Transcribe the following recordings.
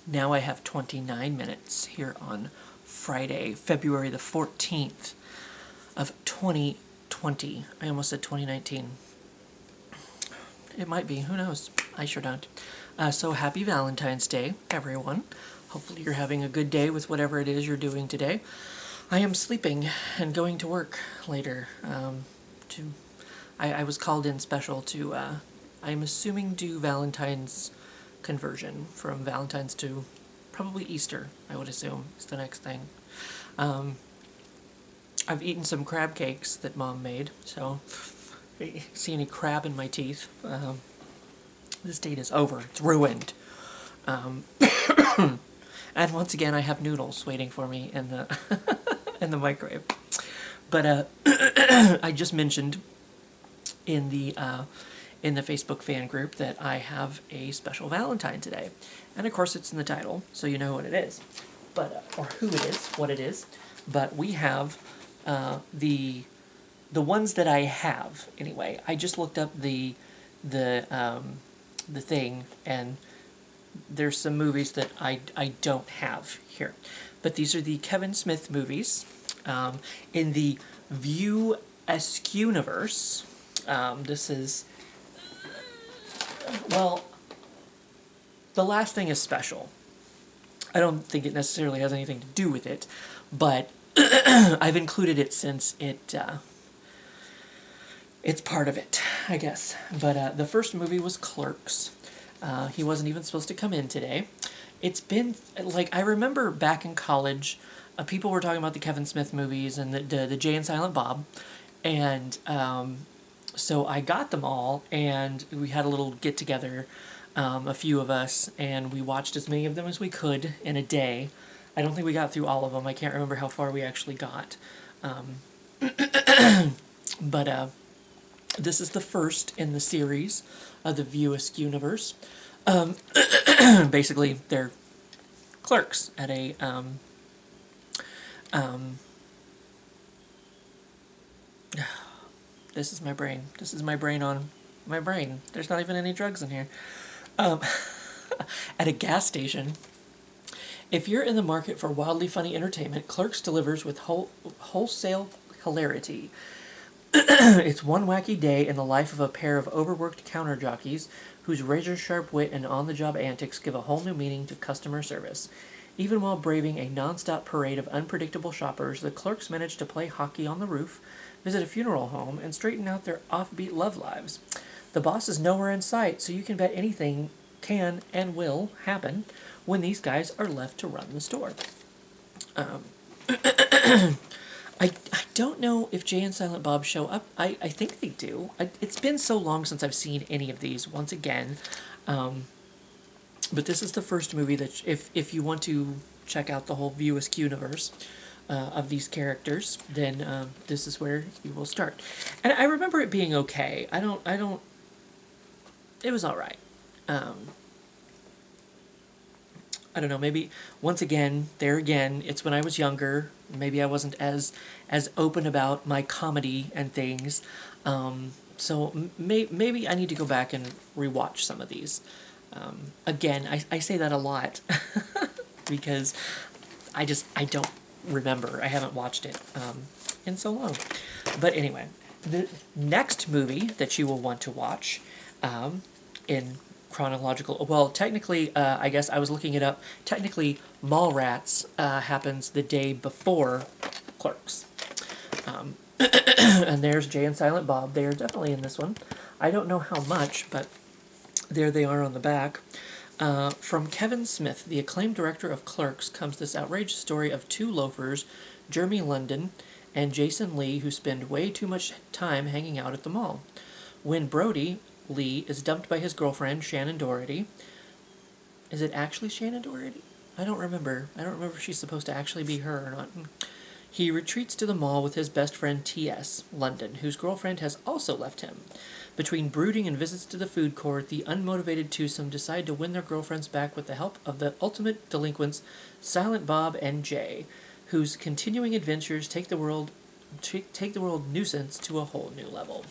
Now I have 29 minutes here on Friday, February the 14th of 2020. I almost said 2019. It might be, who knows? I sure don't. So happy Valentine's Day, everyone. Hopefully you're having a good day with whatever it is you're doing today. I am sleeping and going to work later. I was called in special to, I'm assuming, do Valentine's conversion from Valentine's to probably Easter, I would assume, is the next thing. I've eaten some crab cakes that Mom made, so if you see any crab in my teeth, this date is over. It's ruined. And once again, I have noodles waiting for me in the in the microwave. But I just mentioned in the Facebook fan group that I have a special Valentine today, and of course it's in the title, so you know what it is, but or who it is, what it is. But we have the ones that I have anyway. I just looked up the thing, and there's some movies that I don't have here, but these are the Kevin Smith movies in the View Askew-niverse. This is, well, the last thing is special. I don't think it necessarily has anything to do with it, but I've included it since it's part of it, I guess. But the first movie was Clerks. He wasn't even supposed to come in today. It's been, like, I remember back in college, people were talking about the Kevin Smith movies and the Jay and Silent Bob, and so I got them all, and we had a little get-together, a few of us, and we watched as many of them as we could in a day. I don't think we got through all of them. I can't remember how far we actually got. But this is the first in the series of the View Askew-niverse. Basically, they're clerks at a this is my brain. This is my brain on my brain. There's not even any drugs in here. At a gas station. If you're in the market for wildly funny entertainment, Clerks delivers with wholesale hilarity. It's one wacky day in the life of a pair of overworked counter jockeys whose razor-sharp wit and on-the-job antics give a whole new meaning to customer service. Even while braving a non-stop parade of unpredictable shoppers, the Clerks manage to play hockey on the roof, visit a funeral home, and straighten out their offbeat love lives. The boss is nowhere in sight, so you can bet anything can and will happen when these guys are left to run the store. I don't know if Jay and Silent Bob show up. I think they do. It's been so long since I've seen any of these once again. But this is the first movie that, if you want to check out the whole View Askew-niverse of these characters, then this is where you will start. And I remember it being okay. It was alright. I don't know, maybe, once again, there again, it's when I was younger. Maybe I wasn't as open about my comedy and things. So maybe I need to go back and rewatch some of these. Again, I say that a lot because I don't remember. I haven't watched it in so long. But anyway, the next movie that you will want to watch in chronological, well, technically, I guess I was looking it up, technically Mallrats happens the day before Clerks. And there's Jay and Silent Bob. They are definitely in this one. I don't know how much, but there they are on the back. From Kevin Smith, the acclaimed director of Clerks, comes this outrageous story of two loafers, Jeremy London and Jason Lee, who spend way too much time hanging out at the mall. When Brody Lee is dumped by his girlfriend, Shannon Doherty. Is it actually Shannon Doherty? I don't remember. I don't remember if she's supposed to actually be her or not. He retreats to the mall with his best friend T.S. London, whose girlfriend has also left him. Between brooding and visits to the food court, the unmotivated twosome decide to win their girlfriends back with the help of the ultimate delinquents, Silent Bob and Jay, whose continuing adventures take the world nuisance to a whole new level.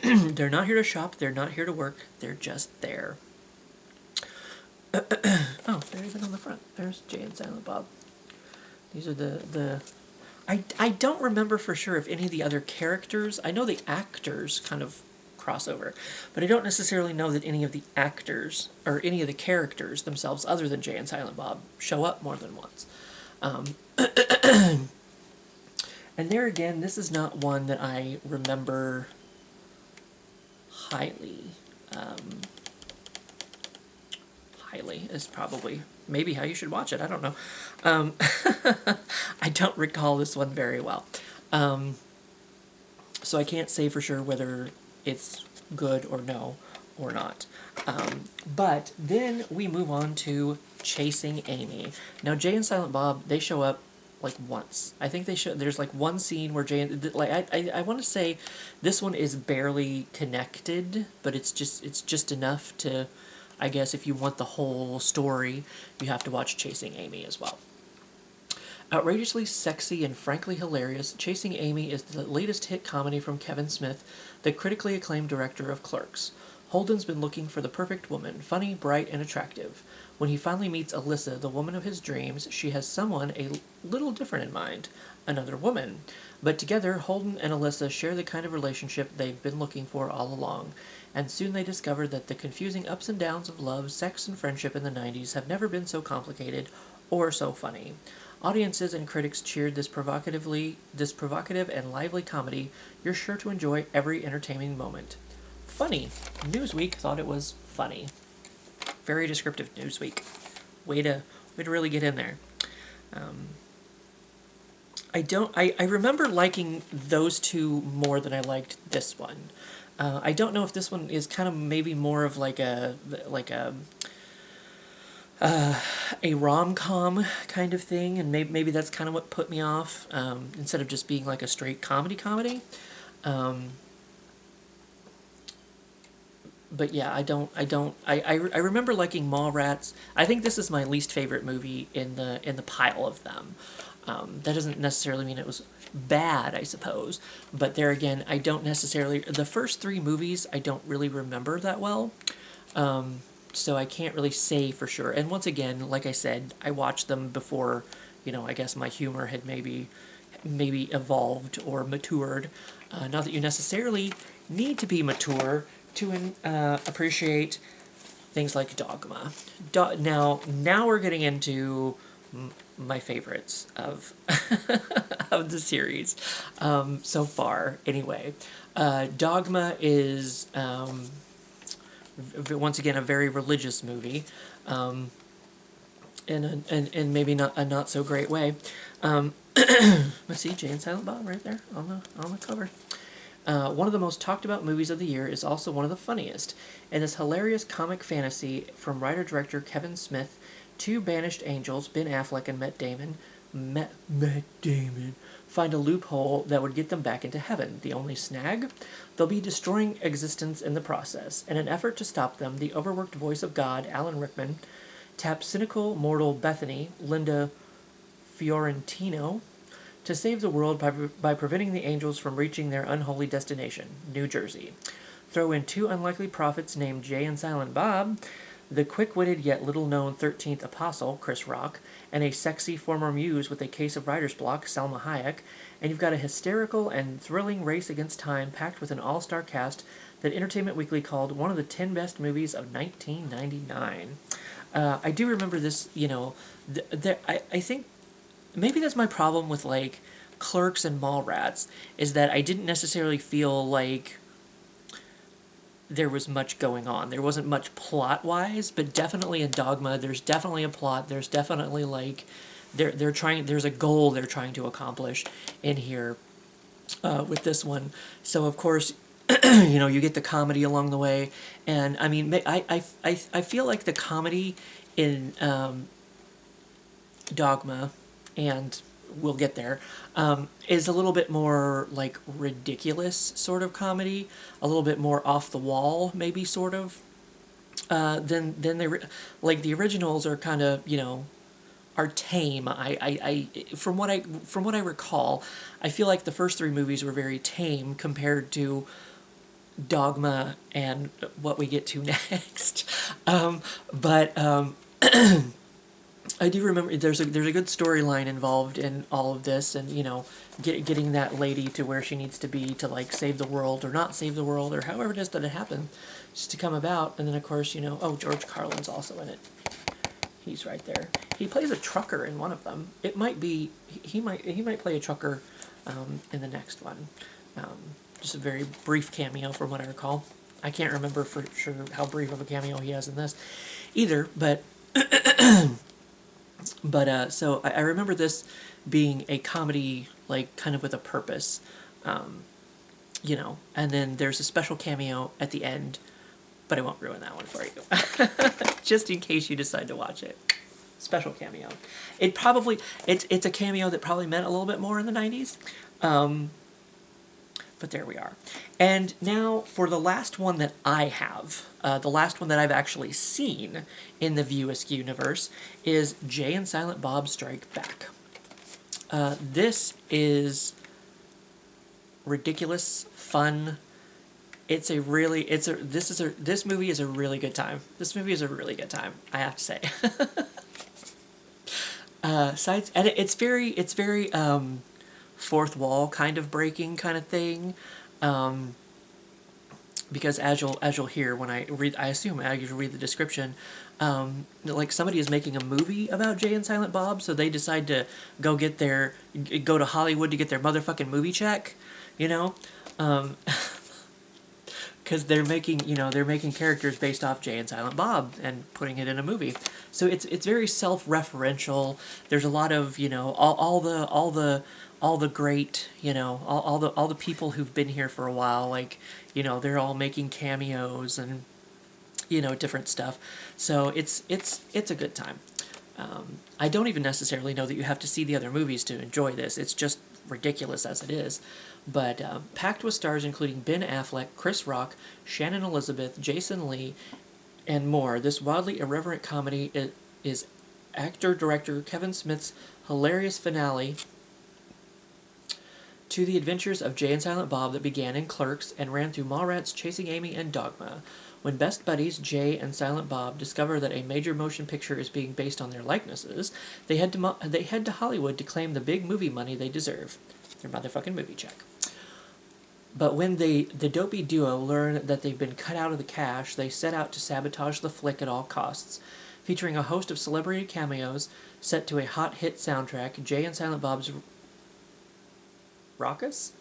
They're not here to shop, they're not here to work, they're just there. There's Jay and Silent Bob. These are the I don't remember for sure if any of the other characters, I know the actors kind of cross over, but I don't necessarily know that any of the actors or any of the characters themselves, other than Jay and Silent Bob, show up more than once. And there again, this is not one that I remember highly. Highly is probably maybe how you should watch it. I don't know. I don't recall this one very well. So I can't say for sure whether it's good or no or not. But then we move on to Chasing Amy. Now, Jay and Silent Bob, they show up like once. I think they show. There's like one scene where Jay and I want to say this one is barely connected, but it's just enough to, I guess, if you want the whole story, you have to watch Chasing Amy as well. Outrageously sexy and frankly hilarious, Chasing Amy is the latest hit comedy from Kevin Smith, the critically acclaimed director of Clerks. Holden's been looking for the perfect woman, funny, bright, and attractive. When he finally meets Alyssa, the woman of his dreams, she has someone a little different in mind, another woman. But together, Holden and Alyssa share the kind of relationship they've been looking for all along, and soon they discover that the confusing ups and downs of love, sex, and friendship in the 90s have never been so complicated or so funny. Audiences and critics cheered this provocative and lively comedy. You're sure to enjoy every entertaining moment. Funny. Newsweek thought it was funny. Very descriptive Newsweek. Way to really get in there. I remember liking those two more than I liked this one. I don't know if this one is kind of maybe more of like a rom-com kind of thing, and maybe that's kind of what put me off, instead of just being like a straight comedy. But yeah, I remember liking Mallrats. I think this is my least favorite movie in the pile of them. That doesn't necessarily mean it was bad, I suppose, but there again, I don't necessarily, the first three movies I don't really remember that well. So I can't really say for sure. And once again, like I said, I watched them before, I guess my humor had maybe evolved or matured. Not that you necessarily need to be mature to appreciate things like Dogma. Now we're getting into my favorites of of the series so far. Anyway, Dogma is once again a very religious movie, in maybe not a not so great way. Let's see, Jay and Silent Bob right there on the cover. One of the most talked about movies of the year is also one of the funniest. In this hilarious comic fantasy from writer-director Kevin Smith, two banished angels, Ben Affleck and Matt Damon, find a loophole that would get them back into heaven. The only snag? They'll be destroying existence in the process. In an effort to stop them, the overworked voice of God, Alan Rickman, taps cynical mortal Bethany, Linda Fiorentino, to save the world by preventing the angels from reaching their unholy destination, New Jersey. Throw in two unlikely prophets named Jay and Silent Bob, the quick-witted yet little-known 13th Apostle, Chris Rock, and a sexy former muse with a case of writer's block, Salma Hayek, and you've got a hysterical and thrilling race against time packed with an all-star cast that Entertainment Weekly called one of the 10 best movies of 1999. I do remember this, I think maybe that's my problem with, like, Clerks and Mallrats, is that I didn't necessarily feel like there was much going on. There wasn't much plot-wise, but definitely in Dogma, there's definitely a plot. There's definitely, like, there's a goal they're trying to accomplish in here with this one. So, of course, you get the comedy along the way. And, I mean, I feel like the comedy in Dogma, and we'll get there, is a little bit more like ridiculous sort of comedy, a little bit more off the wall, maybe sort of, than like the originals are kind of, are tame. From what I recall, I feel like the first three movies were very tame compared to Dogma and what we get to next. I do remember there's a good storyline involved in all of this, and getting that lady to where she needs to be to like save the world or not save the world or however it is that it happened, just to come about. And then of course George Carlin's also in it. He's right there. He plays a trucker in one of them. It might be he might play a trucker in the next one. Just a very brief cameo from what I recall. I can't remember for sure how brief of a cameo he has in this either, but so I remember this being a comedy, like kind of with a purpose, and then there's a special cameo at the end, but I won't ruin that one for you, just in case you decide to watch it. Special cameo. It's a cameo that probably meant a little bit more in the 90s. But there we are. And now for the last one that I have, the last one that I've actually seen in the View Askew universe is Jay and Silent Bob Strike Back. This is ridiculous, fun. This movie is a really good time. This movie is a really good time, I have to say. And it's very fourth wall kind of breaking kind of thing, because as you'll hear when I assume as you read the description, like somebody is making a movie about Jay and Silent Bob, so they decide to go to Hollywood to get their motherfucking movie check, because they're making characters based off Jay and Silent Bob and putting it in a movie. So it's very self-referential. There's a lot of all the great all the people who've been here for a while, like they're all making cameos and different stuff. So it's a good time. I don't even necessarily know that you have to see the other movies to enjoy this. It's just ridiculous as it is. But packed with stars including Ben Affleck, Chris Rock, Shannon Elizabeth, Jason Lee, and more, this wildly irreverent comedy is actor-director Kevin Smith's hilarious finale to the adventures of Jay and Silent Bob that began in Clerks and ran through Mallrats, Chasing Amy, and Dogma. When best buddies Jay and Silent Bob discover that a major motion picture is being based on their likenesses, they head to Hollywood to claim the big movie money they deserve, their motherfucking movie check. But when the dopey duo learn that they've been cut out of the cash, they set out to sabotage the flick at all costs. Featuring a host of celebrity cameos set to a hot hit soundtrack, Jay and Silent Bob's raucous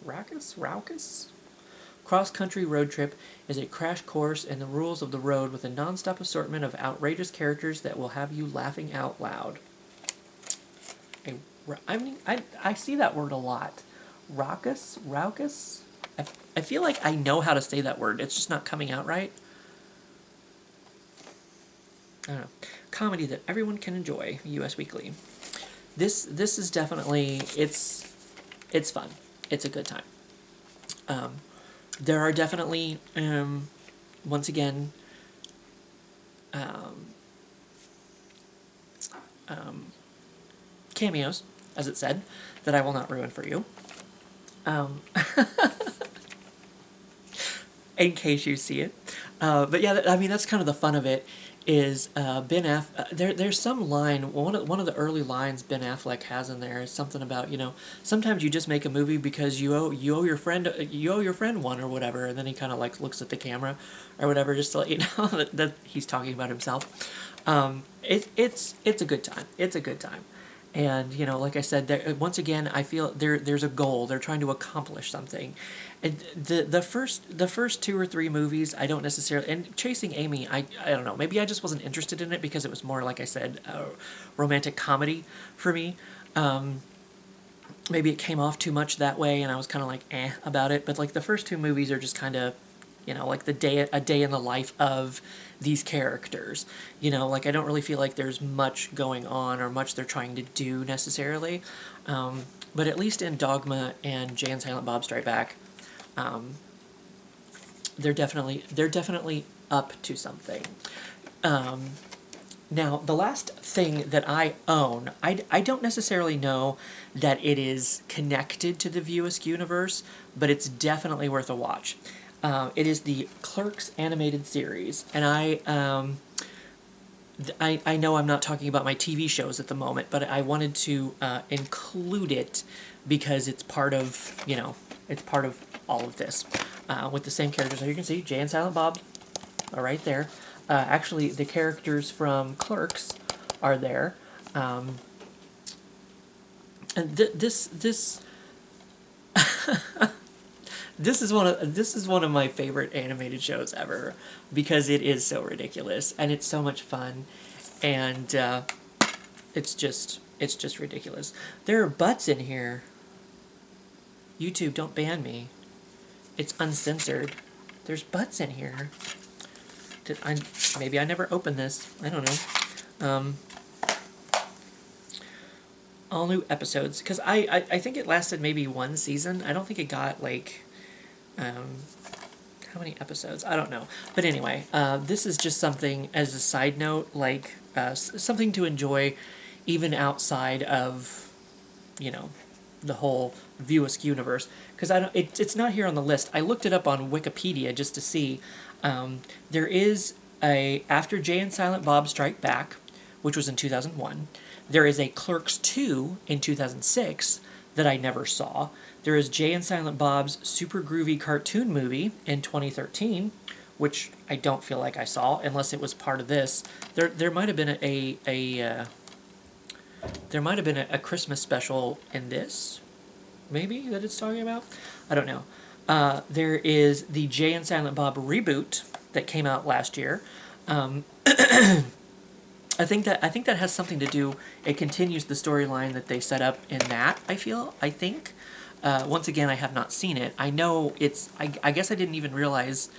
cross-country road trip is a crash course in the rules of the road with a non-stop assortment of outrageous characters that will have you laughing out loud. I see that word a lot. Raucous? I feel like I know how to say that word. It's just not coming out right. I don't know. Comedy that everyone can enjoy. U.S. Weekly. This is definitely it's fun. It's a good time. There are definitely once again cameos, as it said, that I will not ruin for you. In case you see it. But yeah, I mean, that's kind of the fun of it, is there's some line, one of the early lines Ben Affleck has in there is something about, sometimes you just make a movie because you owe your friend one or whatever, and then he kind of like looks at the camera or whatever just to let you know that he's talking about himself. It's a good time. It's a good time. And, like I said, once again, I feel there's a goal. They're trying to accomplish something. And the first two or three movies, I don't necessarily... And Chasing Amy, I don't know. Maybe I just wasn't interested in it because it was more, like I said, romantic comedy for me. Maybe it came off too much that way, and I was kind of like, about it. But, like, the first two movies are just kind of... like a day in the life of these characters. Like I don't really feel like there's much going on or much they're trying to do necessarily. But at least in Dogma and Jay and Silent Bob Strike Back, they're definitely up to something. Now, the last thing that I own, I don't necessarily know that it is connected to the View Askew universe, but it's definitely worth a watch. It is the Clerks animated series, and I know I'm not talking about my TV shows at the moment, but I wanted to include it because it's part of, it's part of all of this. With the same characters. So you can see Jay and Silent Bob are right there. Actually, the characters from Clerks are there. And this this is one of my favorite animated shows ever because it is so ridiculous and it's so much fun, and it's just ridiculous. There are butts in here. YouTube, don't ban me. It's uncensored. There's butts in here. Maybe I never opened this. I don't know. All new episodes, because I think it lasted maybe one season. I don't think it got like how many episodes? I don't know. But anyway, this is just something as a side note, like something to enjoy even outside of, the whole View Askew universe. Because it's not here on the list. I looked it up on Wikipedia just to see. There is after Jay and Silent Bob Strike Back, which was in 2001, there is a Clerks 2 in 2006 that I never saw. There is Jay and Silent Bob's Super Groovy cartoon movie in 2013, which I don't feel like I saw unless it was part of this. There might have been there might have been a Christmas special in this, maybe, that it's talking about. I don't know. There is the Jay and Silent Bob reboot that came out last year. I think that has something to do. It continues the storyline that they set up in that. I think. Once again, I have not seen it. I know it's. I guess I didn't even realize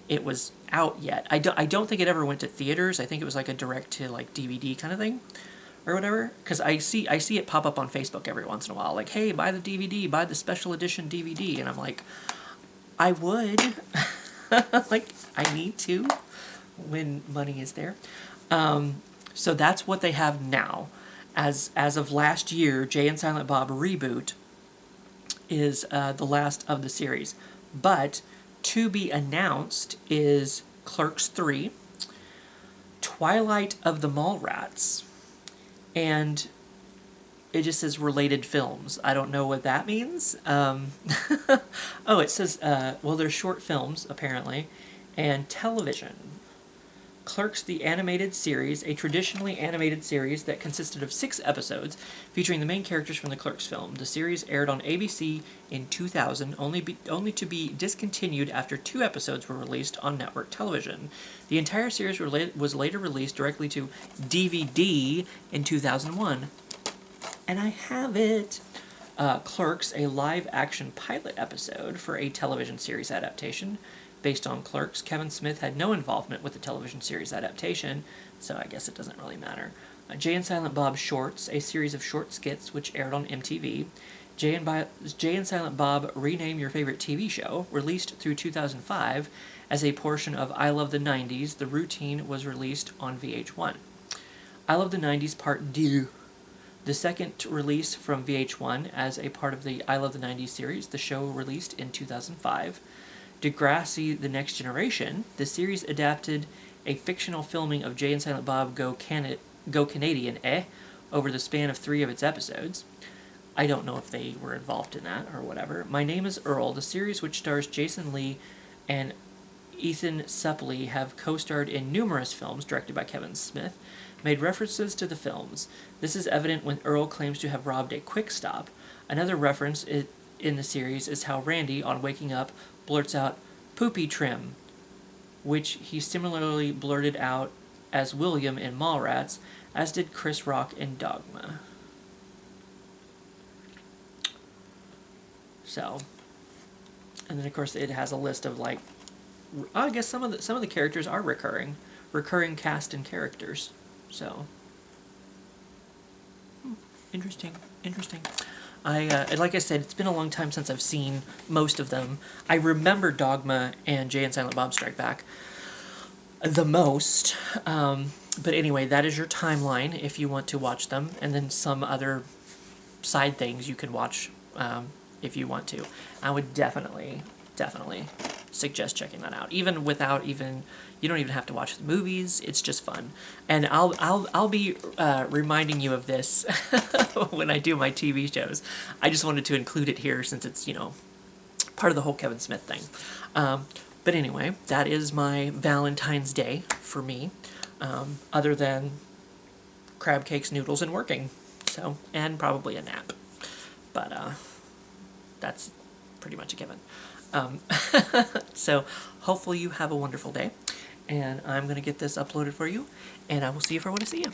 it was out yet. I don't think it ever went to theaters. I think it was like a direct to like DVD kind of thing, or whatever. Because I see it pop up on Facebook every once in a while. Like, hey, buy the DVD, buy the special edition DVD, and I'm like, I would. Like, I need to when money is there. So that's what they have now. As of last year, Jay and Silent Bob reboot is the last of the series. But to be announced is Clerks 3, Twilight of the Mallrats, and it just says related films. I don't know what that means. Oh, it says, well, there's short films, apparently, and television. Clerks the Animated Series, a traditionally animated series that consisted of 6 episodes featuring the main characters from the Clerks film. The series aired on ABC in 2000, only to be discontinued after 2 episodes were released on network television. The entire series was later released directly to DVD in 2001. And I have it. Clerks, a live-action pilot episode for a television series adaptation. Based on Clerks, Kevin Smith had no involvement with the television series adaptation, so I guess it doesn't really matter. Jay and Silent Bob Shorts, a series of short skits which aired on MTV. Jay and Silent Bob Rename Your Favorite TV Show, released through 2005 as a portion of I Love the 90s. The routine was released on VH1. I Love the 90s Part 2. The second release from VH1 as a part of the I Love the 90s series, the show released in 2005. Degrassi The Next Generation, the series adapted a fictional filming of Jay and Silent Bob Go Canadian, over the span of 3 of its episodes. I don't know if they were involved in that or whatever. My Name is Earl, the series which stars Jason Lee and Ethan Suplee have co-starred in numerous films directed by Kevin Smith, made references to the films. This is evident when Earl claims to have robbed a Quick Stop. Another reference in the series is how Randy, on waking up, blurts out, "Poopy trim," which he similarly blurted out as William in Mallrats, as did Chris Rock in Dogma. So, and then of course it has a list of like, I guess some of the characters are recurring cast and characters. So, interesting. Like I said, it's been a long time since I've seen most of them. I remember Dogma and Jay and Silent Bob Strike Back the most. But anyway, that is your timeline if you want to watch them. And then some other side things you can watch if you want to. I would definitely suggest checking that out. Even without even, You don't even have to watch the movies. It's just fun. And I'll be reminding you of this when I do my TV shows. I just wanted to include it here since it's, part of the whole Kevin Smith thing. But anyway, that is my Valentine's Day for me, other than crab cakes, noodles, and working. So, and probably a nap. But that's pretty much a given. So hopefully you have a wonderful day, and I'm going to get this uploaded for you, and I will see you if I want to see you.